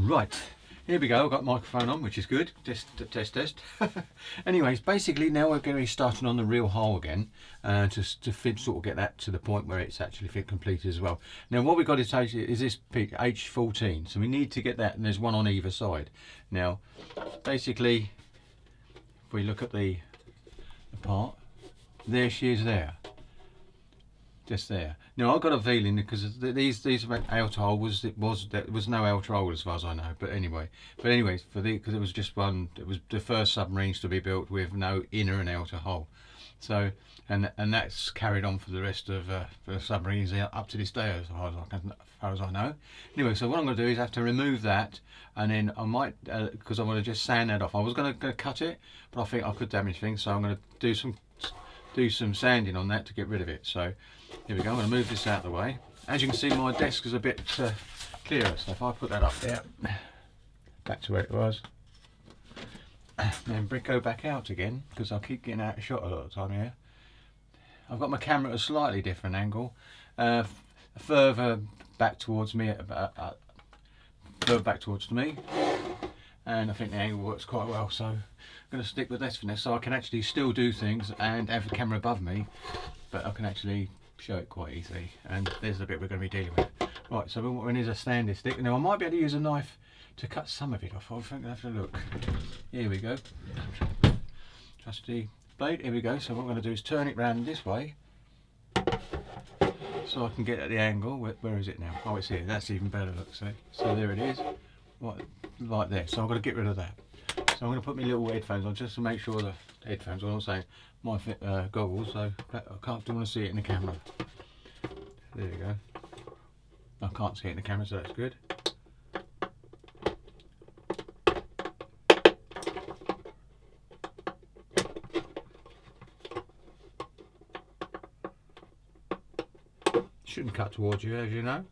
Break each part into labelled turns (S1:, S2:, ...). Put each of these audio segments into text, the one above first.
S1: Right, here we go. I've got the microphone on, which is good. Test. Anyways, basically now we're going to be starting on the real hole again, to fit, sort of get that to the point where it's actually fit completed as well. Now what we've got to take is this peak H14, so we need to get that, and there's one on either side. Now, basically, if we look at the part, there she is there. Just there. Now I've got a feeling because these outer hole there was no outer hole as far as I know. But anyways, because it was just one. It was the first submarines to be built with no inner and outer hole. So and that's carried on for the rest of the submarines up to this day, as far as I know. Anyway, so what I'm going to do is have to remove that, and then I might because I want to just sand that off. I was going to cut it, but I think I could damage things, so I'm going to do some sanding on that to get rid of it. So here we go. I'm going to move this out of the way. As you can see, my desk is a bit clearer, so if I put that up there, back to where it was, then go back out again, because I keep getting out of shot a lot of the time here. I've got my camera at a slightly different angle, further back towards me, and I think the angle works quite well, so I'm going to stick with this for this, so I can actually still do things and have the camera above me, but I can actually show it quite easily. And there's the bit we're going to be dealing with. Right, so what we need is a standing stick. Now I might be able to use a knife to cut some of it off. I think I'll have to look. Here we go. Trusty blade. Here we go. So what I'm going to do is turn it round this way, so I can get at the angle. Where is it now? Oh, it's here. That's even better. Look, see. So there it is. Right there. So I've got to get rid of that. So I'm going to put my little headphones on just to make sure the headphones are also my goggles, so I don't want to see it in the camera. There you go. I can't see it in the camera, so that's good. Shouldn't cut towards you, as you know.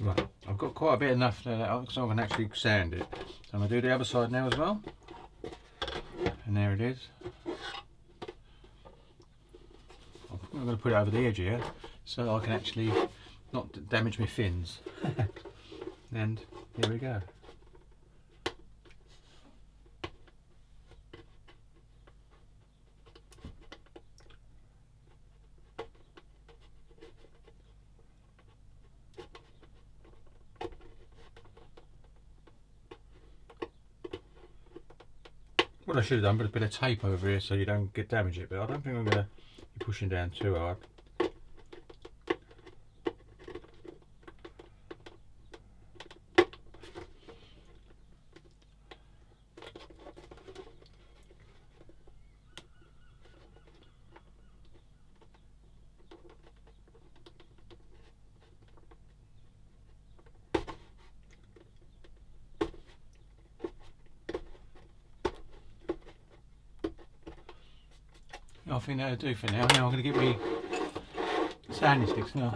S1: Right, I've got quite a bit enough so I can actually sand it. So I'm going to do the other side now as well. And there it is. I'm going to put it over the edge here so I can actually not damage my fins. And here we go. What I should have done, put a bit of tape over here so you don't get damage it, but I don't think I'm going to be pushing down too hard. I think that'll do for now. Now I'm going to get me sanding sticks now.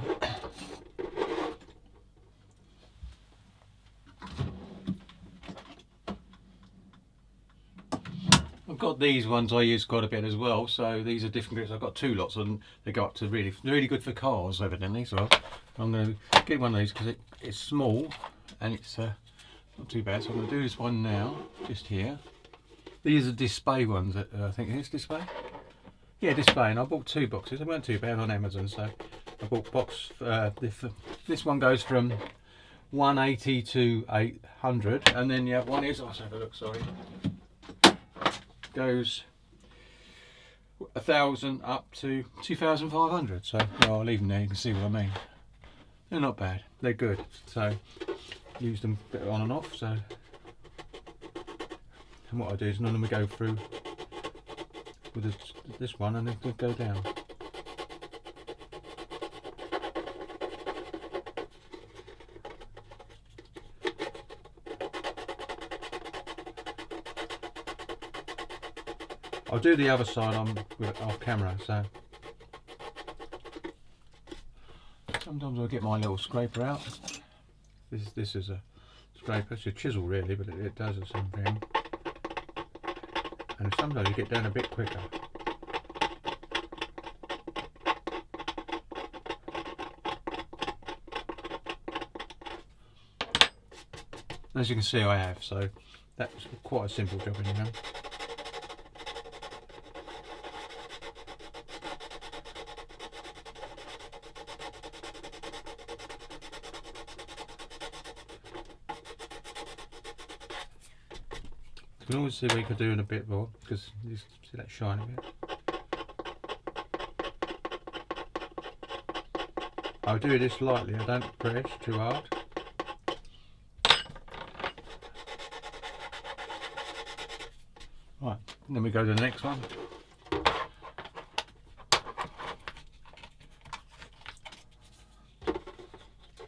S1: I've got these ones I use quite a bit as well, so these are different grips. I've got two lots and they go up to really good for cars evidently, so I'm going to get one of these because it's small and it's not too bad. So I'm going to do this one now, just here. These are display ones that I think it's display. Yeah, display, and I bought two boxes. They weren't too bad on Amazon, so I bought box. This one goes from 180 to 800, and then the other one is. Let's have a look. Sorry, goes 1,000 up to 2,500. So I'll leave them there. You can see what I mean. They're not bad. They're good. So used them a bit on and off. So, and what I do is none of them go through with this one and then go down. I'll do the other side off camera, so Sometimes I get my little scraper out. This is a scraper. It's a chisel really, but it does the same thing. And sometimes you get down a bit quicker. As you can see, I have, so that's quite a simple job anyhow. You can always see we could do in a bit more, because you see that shiny bit. I'll do this lightly, I don't press too hard. Right, and then we go to the next one.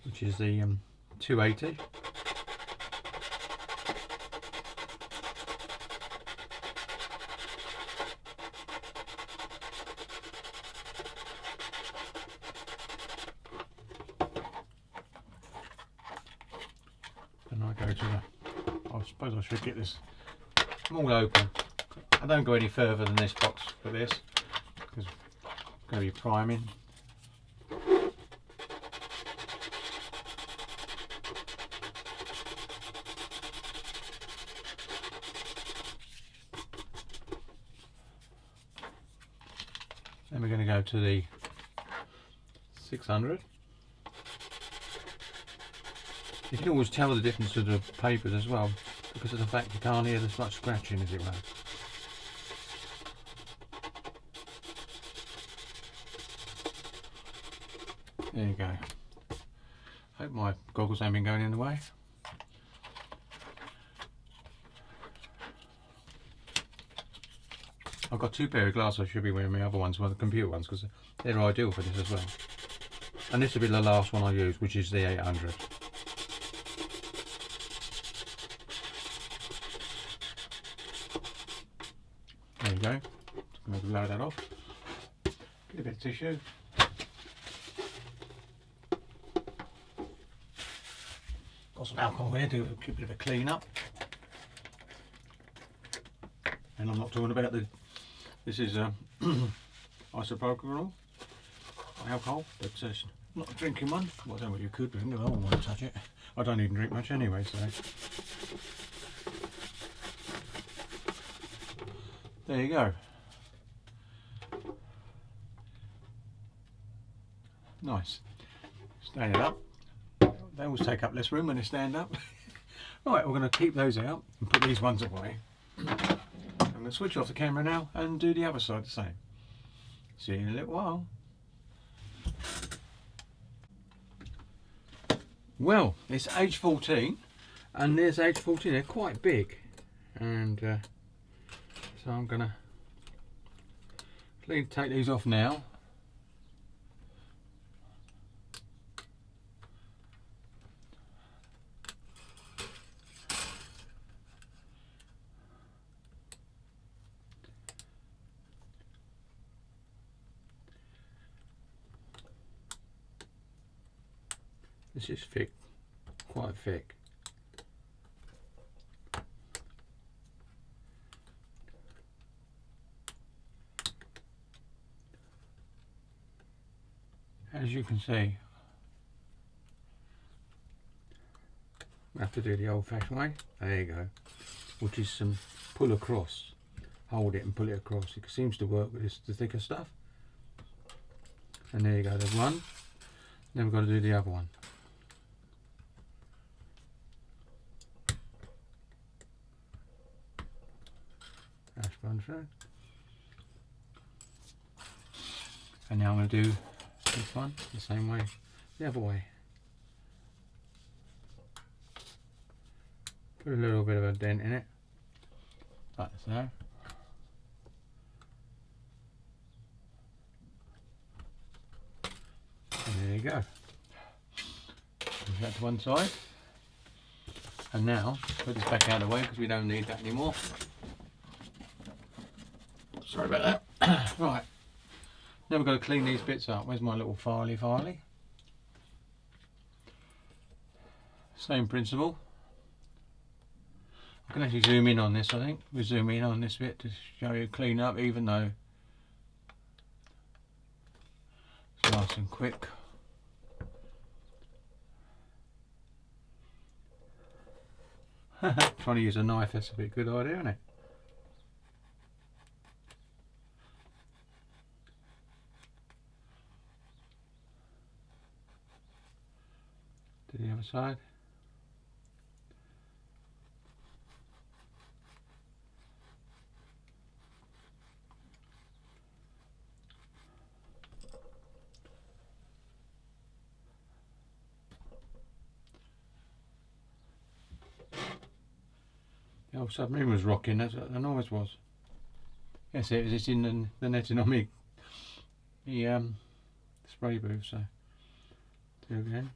S1: Which is the 280. And I go to the, I suppose I should get this all open. I don't go any further than this box for this, because it's going to be priming. Then we're going to go to the 600. You can always tell the difference of the papers as well, because of the fact you can't hear as much scratching as it were. There you go. Hope my goggles haven't been going in the way. I've got two pair of glasses I should be wearing, my other ones, well, the computer ones, because they're ideal for this as well. And this will be the last one I use, which is the 800. There you go. Just going to blow that off. Get a bit of tissue. Got some alcohol here, do a bit of a clean up. And I'm not talking about this is isopropyl alcohol, but it's not a drinking one. Well, I don't know what you could drink, I don't want to touch it. I don't even drink much anyway, so. There you go. Nice. Stand it up. They always take up less room when they stand up. Right, we're going to keep those out and put these ones away. I'm going to switch off the camera now and do the other side the same. See you in a little while. Well, it's age 14 and there's age 14. They're quite big, and so I'm going to take these off now. This is thick, quite thick. As you can see, I have to do the old-fashioned way. There you go, which is some pull across. Hold it and pull it across. It seems to work with the thicker stuff. And there you go, there's one. Then we've got to do the other one. That's one through. And now I'm going to do this one the same way, the other way. Put a little bit of a dent in it, like so. And there you go. Put that to one side. And now, put this back out of the way because we don't need that anymore. Sorry about that. Right. Now we've got to clean these bits up. Where's my little filey? Same principle. I can actually zoom in on this, I think. We'll zoom in on this bit to show you clean up, even though it's nice and quick. Trying to use a knife, that's a bit good idea, isn't it? To the other side. The old submarine was rocking, that's what the noise was. Yes, it was just in the netting on me. The spray booth, so do it again.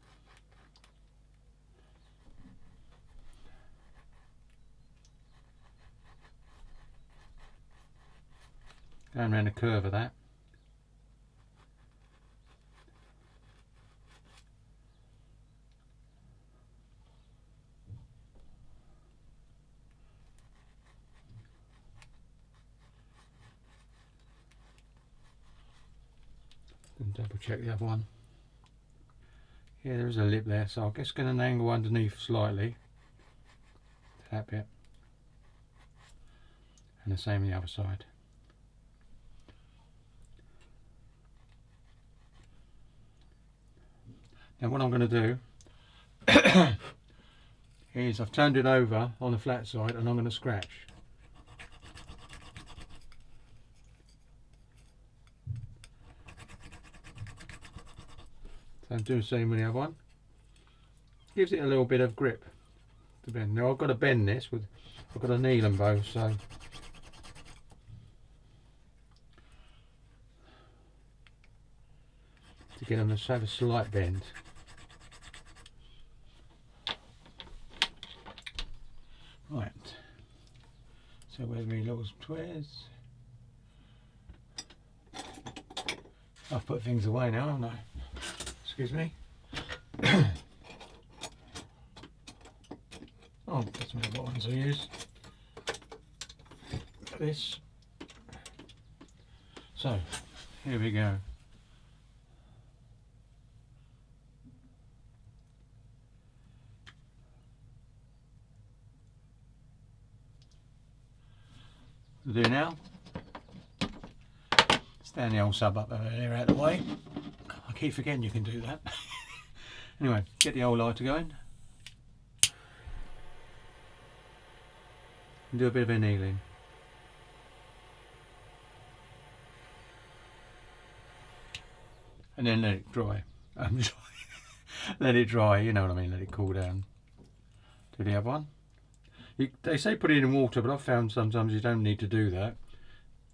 S1: Going around the curve of that. And double check the other one. Yeah, there is a lip there, so I'm just going to angle underneath slightly. That bit. And the same on the other side. Now what I'm going to do is I've turned it over on the flat side and I'm going to scratch. So I'm doing the same with the other one. Gives it a little bit of grip to bend. Now I've got to bend this with, I've got to kneel them both, so to get them to have a slight bend. Right, so where's my little squares? I've put things away now, haven't I? Excuse me. Oh, that's my other ones I use. This. So, here we go. To do now, stand the old sub up over there out of the way. I keep forgetting you can do that. Anyway, get the old lighter going and do a bit of annealing. And then let it dry. Let it dry, you know what I mean, let it cool down. Do the other one. They say put it in water, but I've found sometimes you don't need to do that.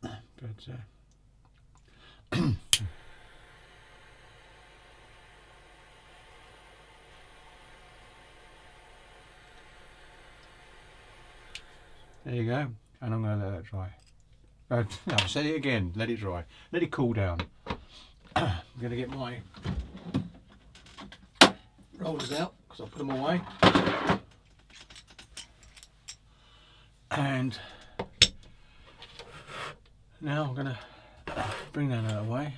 S1: But there you go, and I'm going to let it dry. No, say it again, let it dry. Let it cool down. I'm going to get my rollers out, because I'll put them away. And now I'm going to bring that out of the way,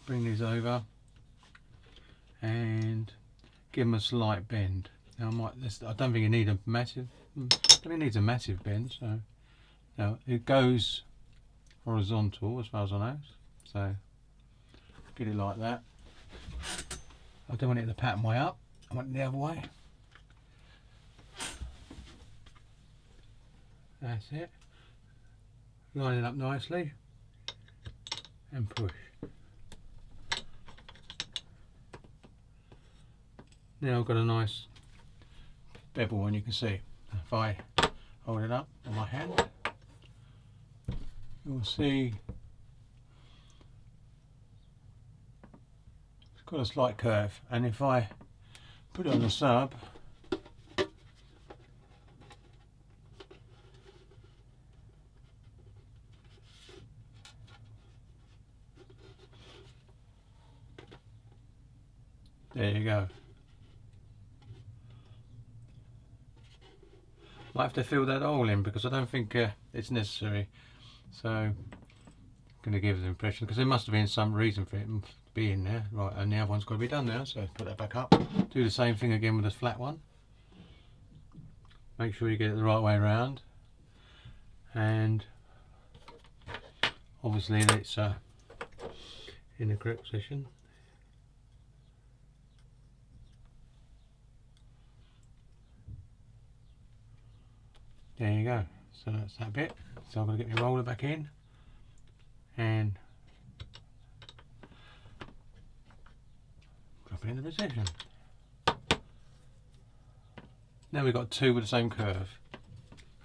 S1: bring these over and give them a slight bend. Now I don't think it needs a massive, bend, so now it goes horizontal as far as I know, so get it like that. I don't want it the pattern way up, I want it the other way. That's it. Line it up nicely and push. Now I've got a nice bevel one, you can see. If I hold it up on my hand, you'll see it's got a slight curve, and if I put it on the sub, there you go. I have to fill that hole in because I don't think it's necessary. So I'm going to give the impression, because there must have been some reason for it to be in there. Right, and the other one's got to be done now, so put that back up. Do the same thing again with the flat one. Make sure you get it the right way around, and obviously that it's in the correct position. There you go. So that's that bit. So I'm going to get my roller back in and drop it into position. Now we've got two with the same curve.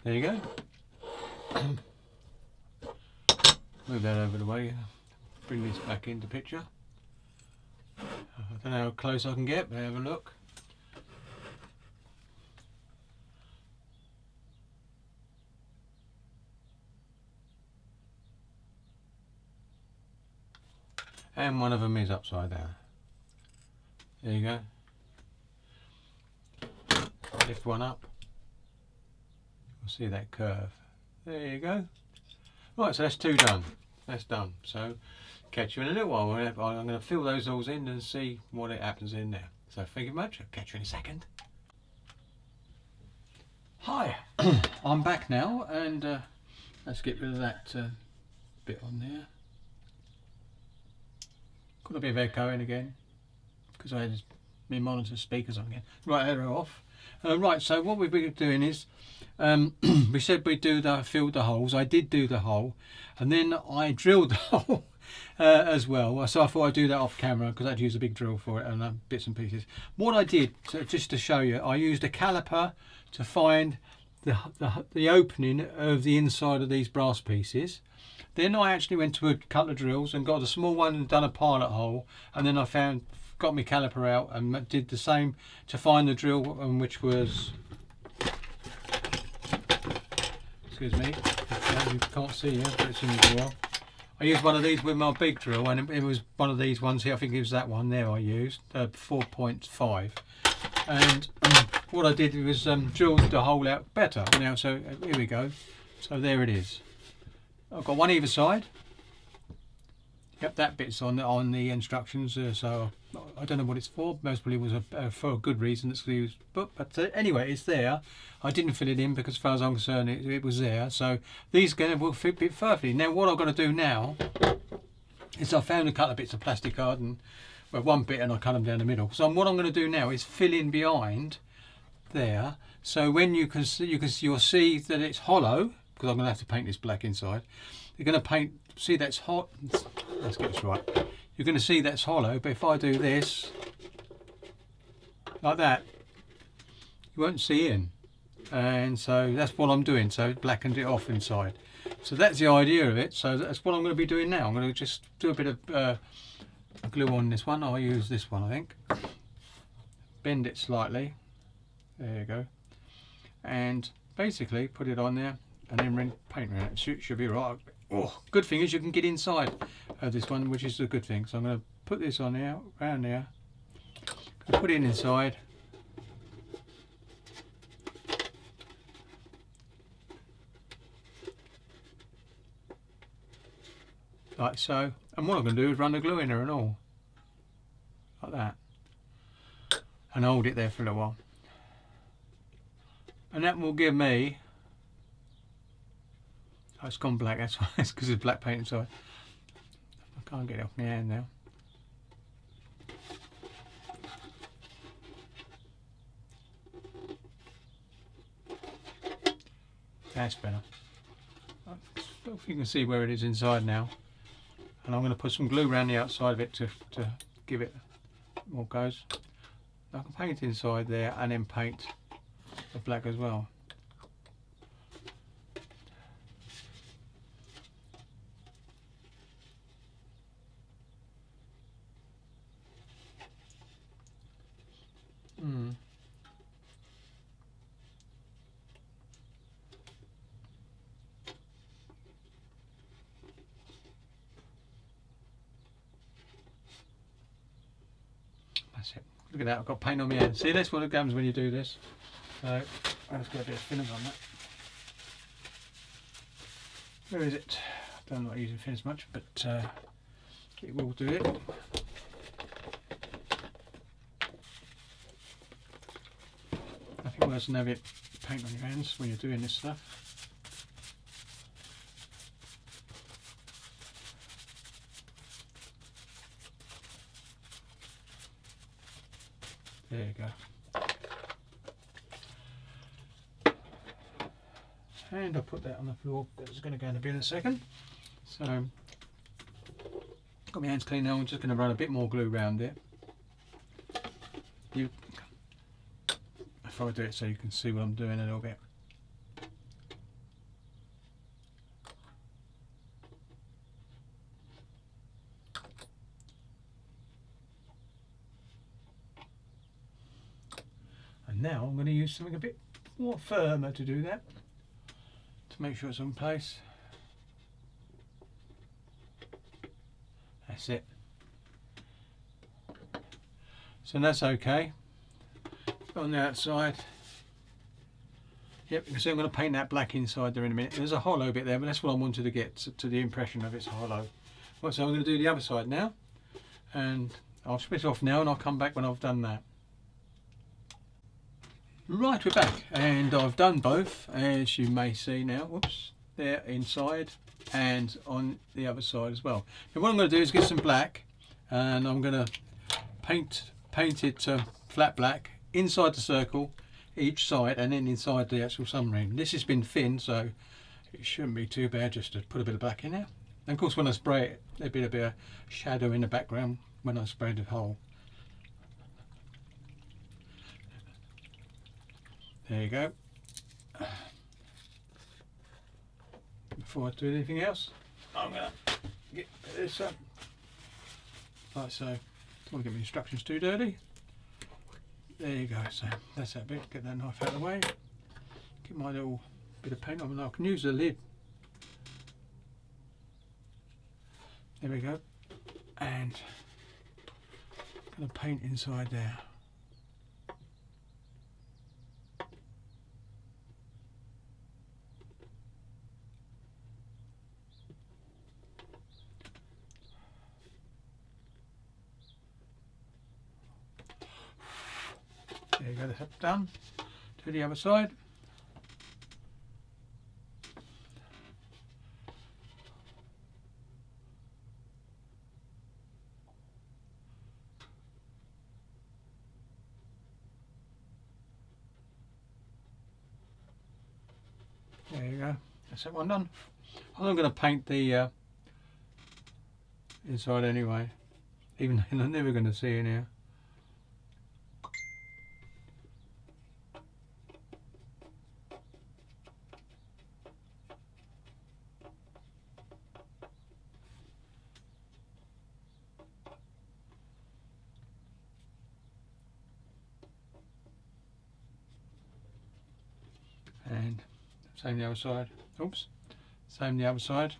S1: There you go. Move that over the way. Bring this back into picture. I don't know how close I can get, but have a look. And one of them is upside down. There you go. Lift one up. You'll see that curve. There you go. Right, so that's two done. That's done. So catch you in a little while. I'm going to fill those holes in and see what happens in there. So thank you very much. I'll catch you in a second. Hi, I'm back now, and let's get rid of that bit on there. Got a bit of echoing again because I had my monitor speakers on again. Right, they're off. Right, so what we've been doing is we said we'd fill the holes. I did do the hole, and then I drilled the hole as well. So I thought I'd do that off camera because I'd use a big drill for it and bits and pieces. What I did, just to show you, I used a caliper to find the opening of the inside of these brass pieces. Then I actually went to a couple of drills and got a small one and done a pilot hole, and then I got my caliper out and did the same to find the drill, which was, excuse me, you can't see it, but it's in the drill. I used one of these with my big drill, and it was one of these ones here. I think it was that one there I used, 4.5. And what I did was drill the hole out better. Now, so here we go. So there it is. I've got one either side. Yep, that bit's on the instructions. So I don't know what it's for. Most probably was for a good reason. It's used, but anyway, it's there. I didn't fill it in because, as far as I'm concerned, it was there. So these will fit perfectly. Now, what I've got to do now is I found a couple of bits of plastic card, and well, one bit, and I cut them down the middle. So what I'm going to do now is fill in behind there. So when you'll see that it's hollow, because I'm going to have to paint this black inside. You're going to see that's hot. Let's get this right. You're going to see that's hollow, but if I do this, like that, you won't see in. And so that's what I'm doing. So it blackened it off inside. So that's the idea of it. So that's what I'm going to be doing now. I'm going to just do a bit of glue on this one. I'll use this one, I think. Bend it slightly. There you go. And basically put it on there. And then paint around it. Should be right. Oh, good thing is you can get inside this one, which is a good thing. So I'm going to put this on there, around there. Put it inside. Like so. And what I'm going to do is run the glue in there and all. Like that. And hold it there for a little while. And that will give me... Oh, it's gone black, that's why. It's because it's black paint inside. I can't get it off my hand now. That's better. I don't know if you can see where it is inside now. And I'm going to put some glue around the outside of it to give it more goes. I can paint inside there and then paint the black as well. That's it. Look at that, I've got paint on my hand. See, that's what it comes when you do this. So I've just got a bit of finish on that. Where is it? I'm not using fins much, but it will do it. Nothing worse than having paint on your hands when you're doing this stuff. There you go. And I'll put that on the floor. That's going to go in the bin in a second. So, got my hands clean now. I'm just going to run a bit more glue around it. If I do it so you can see what I'm doing a little bit. And now I'm going to use something a bit more firmer to do that, to make sure it's in place. That's it. So that's okay. On the outside, yep, you can see I'm going to paint that black inside there in a minute. There's a hollow bit there, but that's what I wanted to get to the impression of it's hollow. Right, so I'm going to do the other side now, and I'll split off now and I'll come back when I've done that. Right, we're back, and I've done both, as you may see now. Whoops, there inside and on the other side as well. Now what I'm going to do is get some black, and I'm going to paint it flat black inside the circle each side, and then inside the actual submarine. This has been thinned, so it shouldn't be too bad just to put a bit of black in there. And of course when I spray it, there'll be a bit of shadow in the background when I spray the hole. There you go. Before I do anything else, I'm going to get this up like so. Don't want to get my instructions too dirty. There you go. So that's that bit. Get that knife out of the way. Get my little bit of paint on, and I can use the lid. There we go. And I'm going to paint inside there. There you go, that's done. To the other side. There you go, that's that one done. I'm going to paint the inside anyway, even though I'm never going to see in here. And same the other side. Oops, same the other side.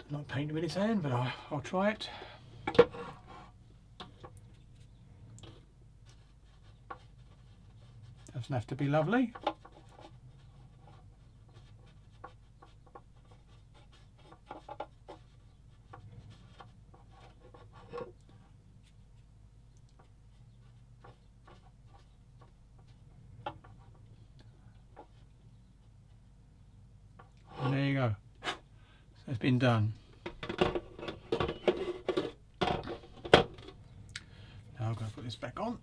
S1: Not painting with his hand, but I'll try it. Doesn't have to be lovely. And there you go. So it's been done. Now I'm going to put this back on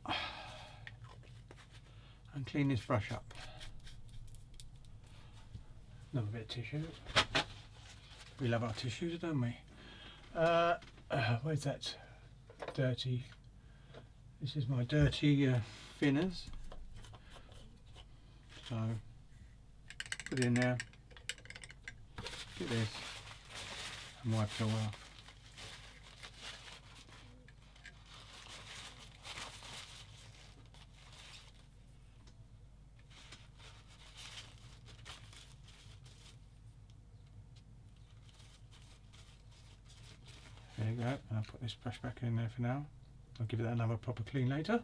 S1: and clean this brush up. Another bit of tissue. We love our tissues, don't we? Where's that dirty? This is my dirty thinners. So put it in there. Get this and wipe it all off. There you go, and I'll put this brush back in there for now. I'll give it another proper clean later.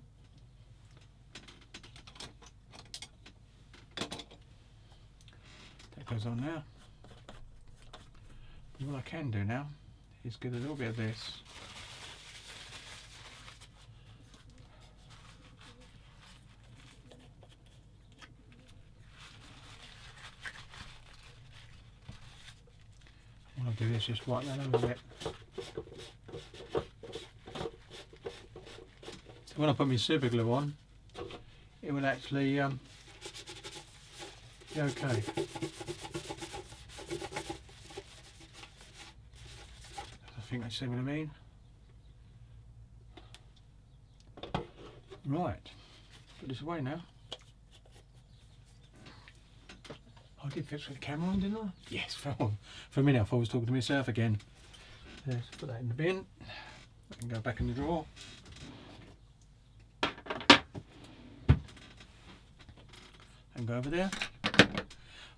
S1: goes on now. But what I can do now is get a little bit of this. What I'll do is just wipe that over a bit. So when I put my super glue on, it will actually be okay. I think I see what I mean. Right, put this away now. I did fix the camera on, didn't I? Yes, for a minute I thought I was talking to myself again. Let's put that in the bin. I can go back in the drawer. And go over there.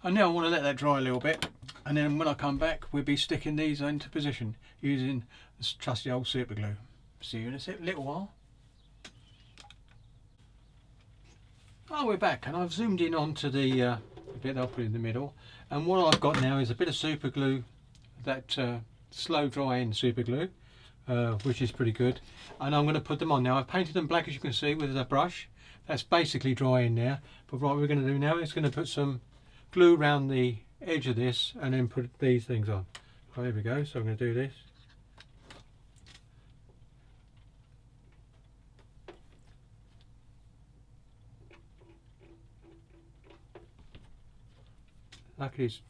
S1: And now I want to let that dry a little bit. And then when I come back, we'll be sticking these into position using this trusty old super glue. See you in a little while. Oh, we're back, and I've zoomed in onto the bit I'll put in the middle. And what I've got now is a bit of super glue, that slow drying super glue, which is pretty good. And I'm going to put them on now. I've painted them black, as you can see, with a brush. That's basically drying now. But what we're going to do now is going to put some glue around the edge of this and then put these things on. Oh, there we go. So I'm going to do this. Luckily it's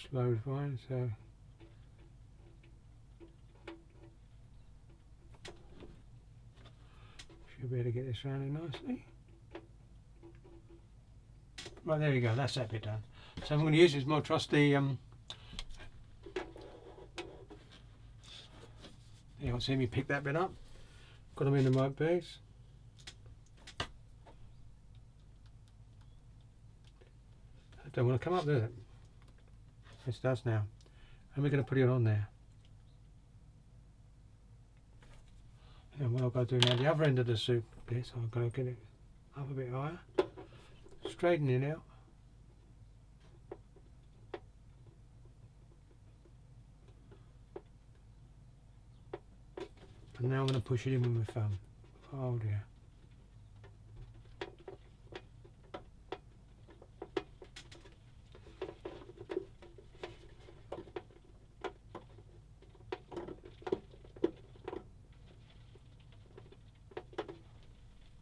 S1: slow drying, so should be able to get this round in nicely. Right, there you go, that's that bit done. So I'm going to use this more trusty you can see me pick that bit up. Got them in the right place. I don't want to come up, does it? This does now. And we're going to put it on there. And what I've got to do now, the other end of the soup bit, so I've got to get it up a bit higher. Straighten it out. And now I'm going to push it in with my thumb. Oh dear.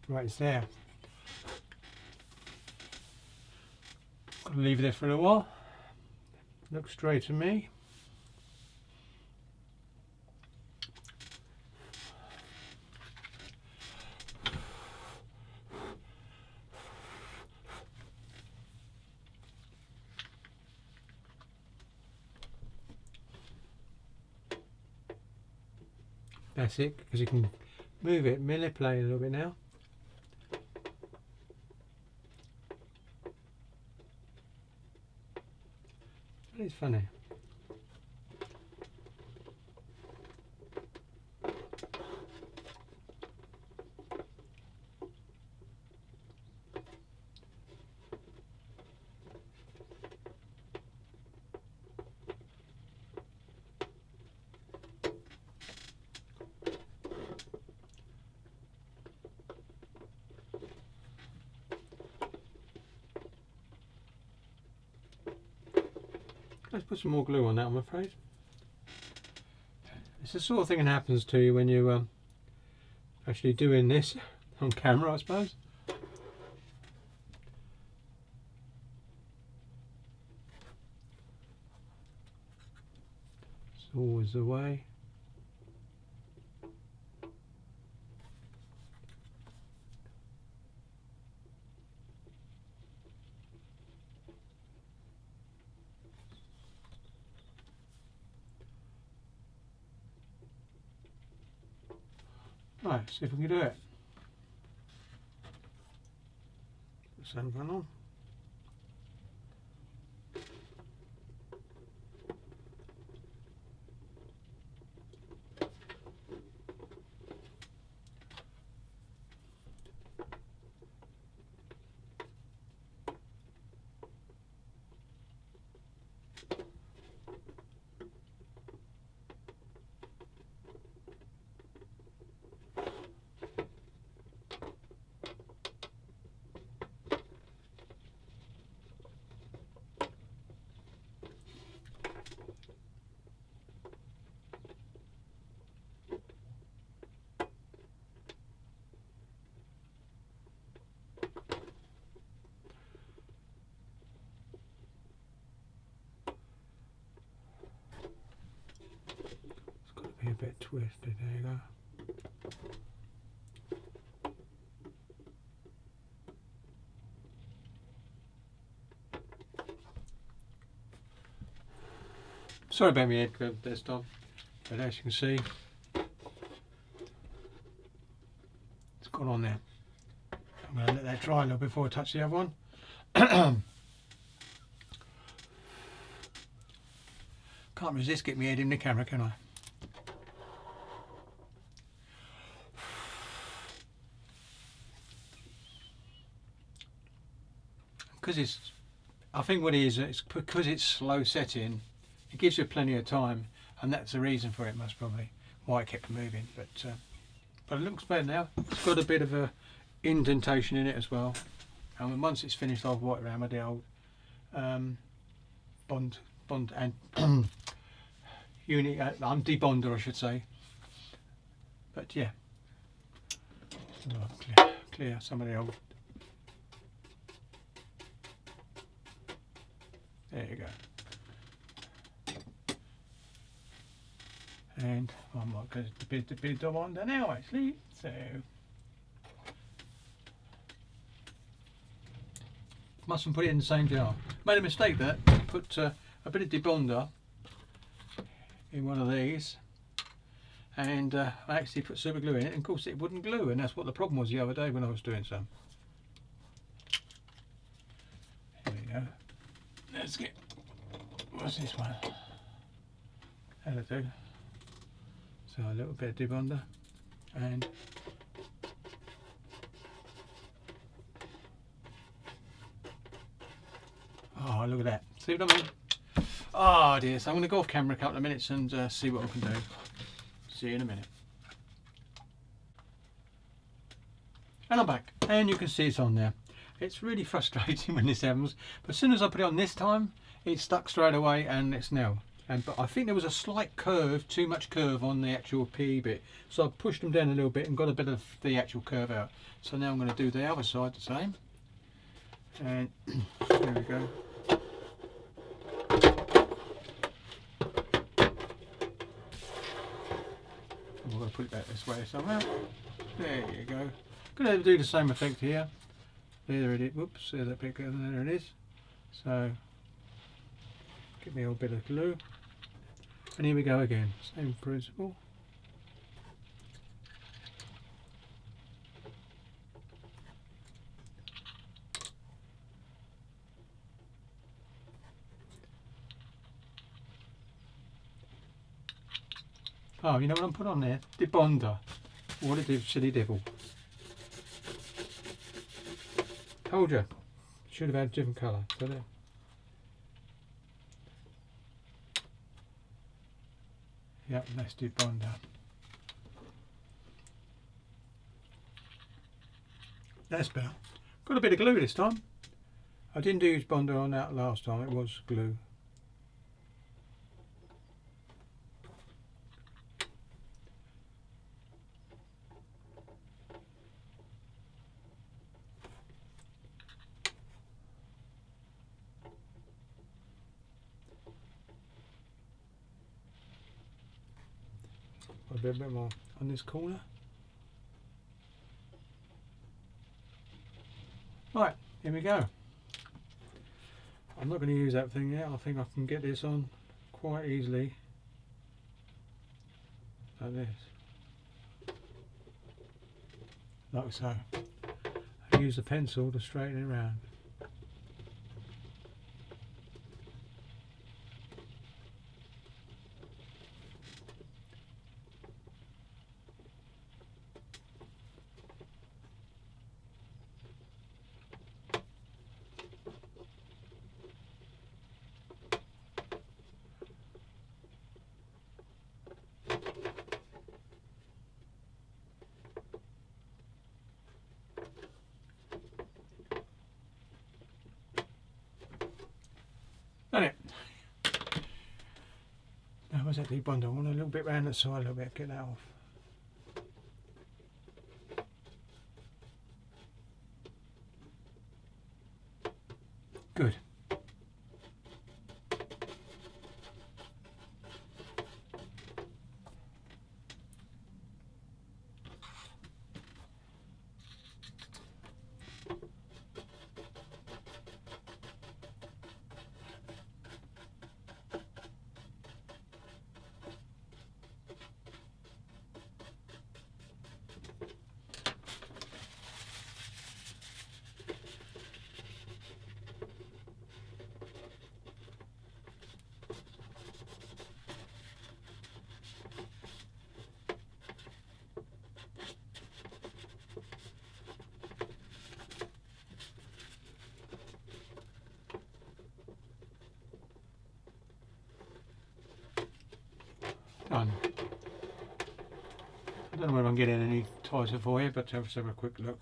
S1: Right, it's there. Got to leave it there for a little while. Looks straight to me. That's it, because you can move it, manipulate it a little bit now. It's funny. Let's put some more glue on that, I'm afraid. It's the sort of thing that happens to you when you actually doing this on camera, I suppose. It's always the way. Right, see if we can do it. Put the sun fan on. bit twisted. There you go. Sorry about my head this time, but as you can see, it's gone on there. I'm going to let that dry a little before I touch the other one. Can't resist getting my head in the camera, can I? Because I think what it is, it's because it's slow setting, it gives you plenty of time, and that's the reason for it, most probably, why it kept moving. But it looks better now. It's got a bit of a indentation in it as well, and once it's finished, I'll wipe around with the old bond and debonder, I should say. But yeah, clear some of the old. There you go. And I might go to the debonder now, actually. So mustn't put it in the same jar. Made a mistake there. Put a bit of debonder in one of these, and I actually put super glue in it, and of course it wouldn't glue, and that's what the problem was the other day when I was doing some. Here we go. Let's get, what's this one? That'll do. So a little bit of debonder, and oh, look at that. See what I mean? Oh dear, so I'm going to go off camera a couple of minutes and see what I can do. See you in a minute. And I'm back, and you can see it's on there. It's really frustrating when this happens, but as soon as I put it on this time, it stuck straight away, and it's now. But I think there was a slight curve, too much curve on the actual PE bit, so I pushed them down a little bit and got a bit of the actual curve out. So now I'm going to do the other side the same, and there we go. I'm going to put it back this way somehow. There you go. Going to do the same effect here. There it is. Whoops, there's that bit. There it is. So give me a little bit of glue. And here we go again, same principle. Oh, you know what I'm putting on there? Debonder. What a silly devil. Told you. Should have had a different colour. So there. Yep, let's do bonder. That's better. Got a bit of glue this time. I didn't use bonder on that last time, it was glue. A bit more on this corner. Right, here we go. I'm not going to use that thing yet. I think I can get this on quite easily. Like this. Like so. I use the pencil to straighten it around. Done it. Now where's that deep bond? I want a little bit round the side, a little bit, get that off. Good. done. I don't know whether I'm getting any tighter for you, but let's have a quick look.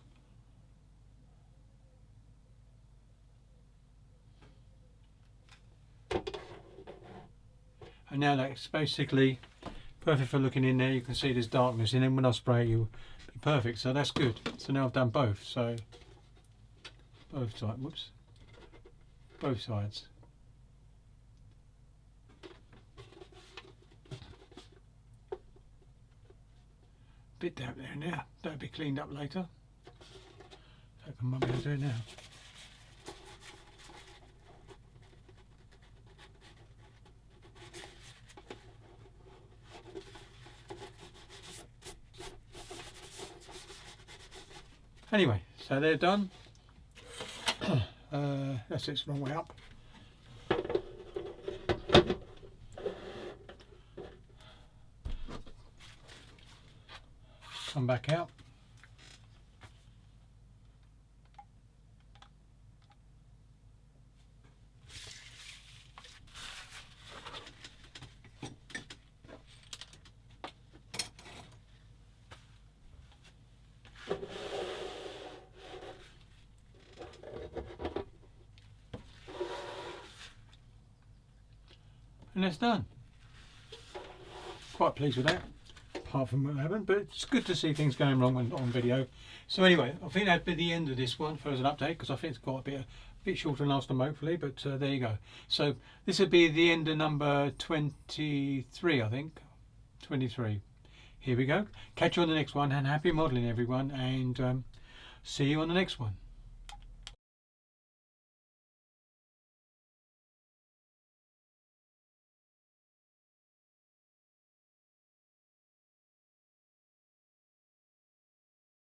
S1: And now that's basically perfect for looking in there. You can see there's darkness in it. When I spray it, you'll be perfect. So that's good. So now I've done both. So both sides. Whoops. Both sides. Bit damp there now. That'll be cleaned up later. So I might be able to do it now. Anyway, so they're done. That's it's the wrong way up. Come back out. And that's done. Quite pleased with that, apart from what happened, but it's good to see things going wrong on video. So anyway, I think that'd be the end of this one for as an update, because I think it's got a bit shorter than last time hopefully, but there you go. So this would be the end of number 23, I think. 23. Here we go. Catch you on the next one, and happy modelling everyone, and see you on the next one.